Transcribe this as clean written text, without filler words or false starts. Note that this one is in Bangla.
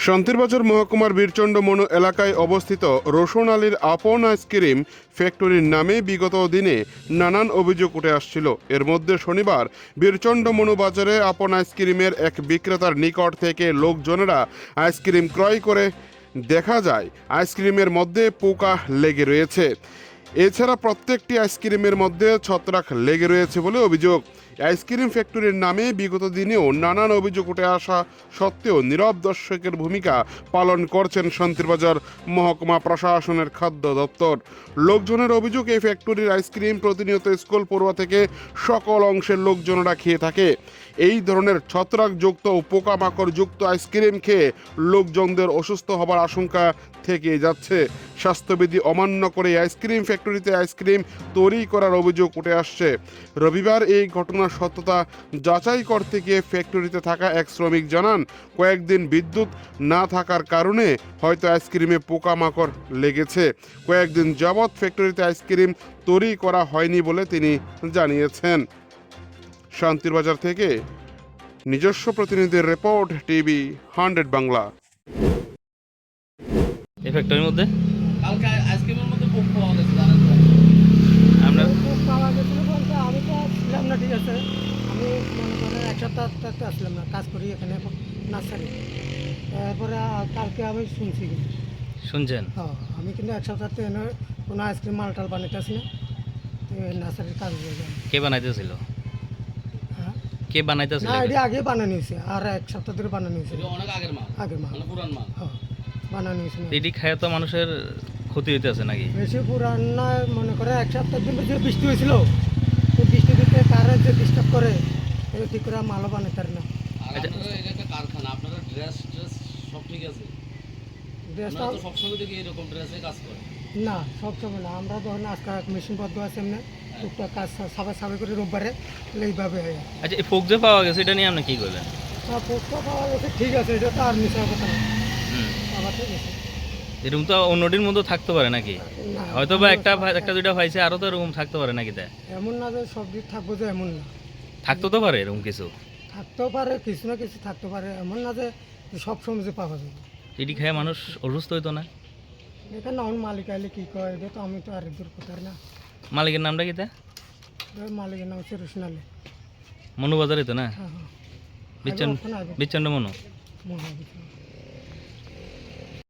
শান্তিরবাজার মহকুমার বীরচন্ড মনু এলাকায় অবস্থিত রোশন আলীর আপন আইসক্রিম ফ্যাক্টরির নামে বিগত দিনে নানান অভিযোগ উঠে আসছিল। এর মধ্যে শনিবার বীরচন্ড মনু বাজারে আপন আইসক্রিমের এক বিক্রেতার নিকট থেকে লোকজনেরা আইসক্রিম ক্রয় করে দেখা যায় আইসক্রিমের মধ্যে পোকা লেগে রয়েছে। এছাড়া প্রত্যেকটি আইসক্রিমের মধ্যে ছত্রাক লেগে রয়েছে বলে অভিযোগ। আইসক্রিম ফ্যাক্টরির নামে বিগত দিনেও নানান অভিযোগ উঠে আসা সত্ত্বেও নীরব দর্শকের ভূমিকা পালন করছেন শান্তিরবাজার মহকুমা প্রশাসনের খাদ্য দপ্তর। লোকজনের অভিযোগ, এই ফ্যাক্টরির আইসক্রিম প্রতিনিয়ত স্কুল পড়ুয়া থেকে সকল অংশের লোকজনেরা খেয়ে থাকে। এই ধরনের ছত্রাকযুক্ত ও পোকামাকড় যুক্ত আইসক্রিম খেয়ে লোকজনদের অসুস্থ হবার আশঙ্কা থেকে যাচ্ছে। স্বাস্থ্যবিধি অমান্য করে আইসক্রিম ফ্যাক্টরিতে আইসক্রিম তৈরি করার অভিযোগ উঠে আসছে। রবিবার এই ঘটনার সত্যতা যাচাই করতে গিয়ে ফ্যাক্টরিতে থাকা এক শ্রমিক জানান, কয়েকদিন বিদ্যুৎ না থাকার কারণে হয়তো আইসক্রিমে পোকামাকড় লেগেছে। কয়েকদিন যাবৎ ফ্যাক্টরিতে আইসক্রিম তৈরি করা হয়নি বলে তিনি জানিয়েছেন। শান্তিরবাজার থেকে নিজস্ব প্রতিনিধির রিপোর্ট, টিভি 100 বাংলা। এই ফ্যাক্টরির মধ্যে কালকে আইসক্রিমের মধ্যে পোক পাওয়া গেছে, জানেন তো? আমরা পোক পাওয়া গেছিল বলতে আমি তো ছিলাম না, ঠিক আছে। আমি মনে করেন এক সপ্তাহ তো আসলাম না, কাজ করি এখানে নার্সারি। তারপরে কালকে আমি শুনছি কিন্তু শুনছেন? আমি কিন্তু এক সপ্তাহ তো এনে কোনো আইসক্রিম মালটাল বানাইতে আসি না, তো নার্সারির কাজ হয়ে যায়। কে বানাইতেছিল? হ্যাঁ, কে বানাইতেছিল? না এটি আগে বানানো হয়েছে, আর এক সপ্তাহ ধরে বানানো হয়েছে। এটা অনেক আগের মাল, আগের মাল, মানে পুরান মাল। হ্যাঁ বানানো হয়েছে। এটি খায় তো মানুষের ক্ষতি হইতেছে নাকি? বেশি পুরান নয়, মনে করে এক সপ্তাহ দিন যে বৃষ্টি হয়েছিল, তো বৃষ্টি দিতে কারেন্ট যে ডিস্টার্ব করে, এটা ঠিক করে মালও বানাতে পারে না। আর আপনারা এটা একটা কারখানা, আপনারা ড্রেস সব ঠিক আছে? ড্রেসটা আপনারা তো সবসময় দেখি এরকম ড্রেসে কাজ করে। না, সবসময় না। আমরা যখন আজকাল মেশিন বদ্ধ আছে এমনি টুকটাক কাজ সাবাই করে রোববারে এইভাবে হয়। আচ্ছা, এই ফোক যে পাওয়া গেছে এটা নিয়ে আপনি কি করলেন? পোস্টটা পাওয়া গেছে, ঠিক আছে, এটা তো আর মিশার কথা না। আবার ঠিক আছে, এরকম তো অন্যটির মধ্যে থাকতে পারে নাকি? না, হয়তো বা একটা দুইটা পাইছে, আরো তো এরকম থাকতে পারে নাকি? তাই এমন না যে সব দিক থাকবো, যে এমন না। থাকতে তো পারে এরকম কিছু, থাকতেও পারে, কিছু না কিছু থাকতে পারে, এমন না যে সব সময় যে পাওয়া যাবে। এটি খায় মানুষ অসুস্থ হইতো না? এখানে অন মালিক আইলে কি কয়, এটা তো আমি তো আর দূর করতে পারি না। মালিকের নামটা কি? তা মালিকের নাম হচ্ছে রোশন আলী। মনুবাজারে তো না? হ্যাঁ হ্যাঁ, বিচ্ছন্দ মনু। মনে হয়